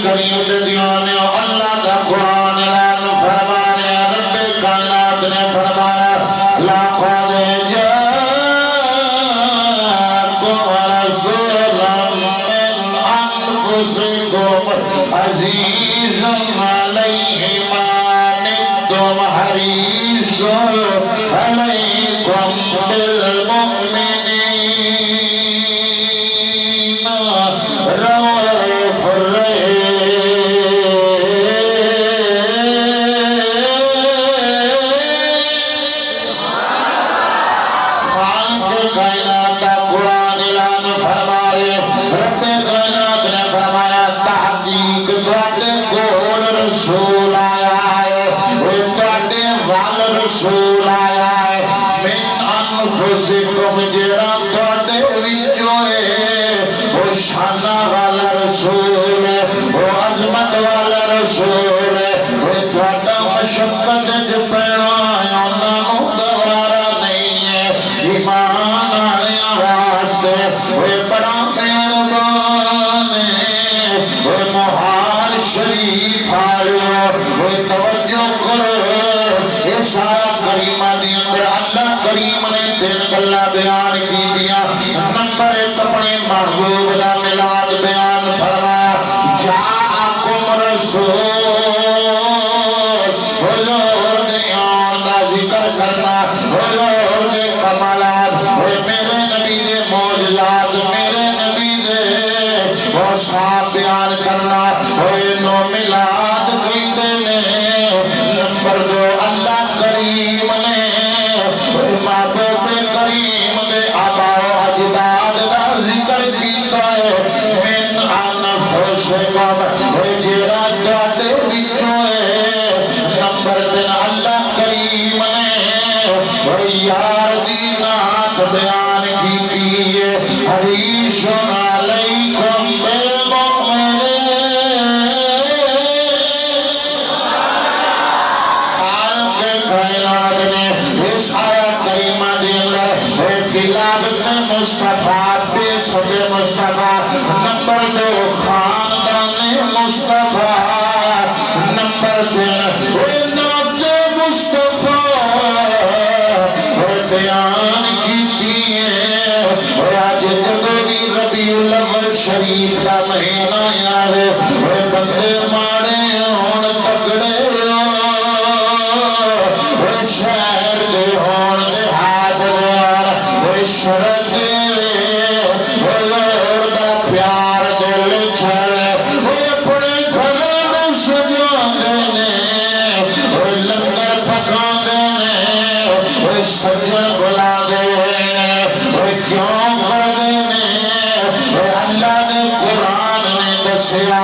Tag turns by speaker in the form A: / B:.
A: کریم دے دیوانے اللہ دا قرآن اعلان فرمانے رب کائنات نے فرمایا لقد جاءكم رسول من أنفسكم عزيز عليه ما عنتم حريص عليكم بالمؤمنين رؤوف کائنات کا قرآن اعلان فرمائے رب کائنات نے فرمایا تحقیق تواڈے کول رسول آیا ہے تواڈے وال رسول آیا ہے من انفسکم جڑا تواڈے وچوں ہے وہ شان والا رسول ہے وہ عظمت والا رسول ہے وہ تواڈا مشقت وچ پینا انہاں نوں گوارا نہیں ہے ایمان آیا واسطے وہ بڑا مہربان ہے وہ محال شریف آیا وہ توجہ کرو اس آیا کریمہ دی اندر اللہ کریم نے تین گلا بیان کی دیا نمبر ایک اپنے محبوب دا ملاد بیان فرمایا جاءکم رسول حضور دے آن دا ذکر کرنا حضور دے کمالات میرے نبی دے معجزات میرے نبی دے وصف بیان کرنا نو ملاد کیتے نے نمبر دو اللہ کریم نے محبوب کریم دے آبا و اجداد دا ذکر کیتا ہے من انفسکم جڑا تواڈے وچوں ہے نمبر تین اللہ کریم نے یار دی نات بیان کی ہے حریص علیکم بالمؤمنین کائنات نے اس آیا کریمہ دے اندر تلاوت مصطفیٰ بے سب مصطفیٰ نمبر دو خاندان مصطفیٰ نمبر تین نعت مصطفیٰ بیان کی ہے آج جدو بھی ربیع الاول شریف کا مہینہ یار بندے ماڑے ہون تگڑے شہر دے ہون دیہات دے یار شرط دے حضور دا پیار دل چھڑے اپنے گھروں میں سجا دینے لنگر پکا دینے سجن بلا دینے کیوں کر دینے اللہ نے قرآن نے دسیا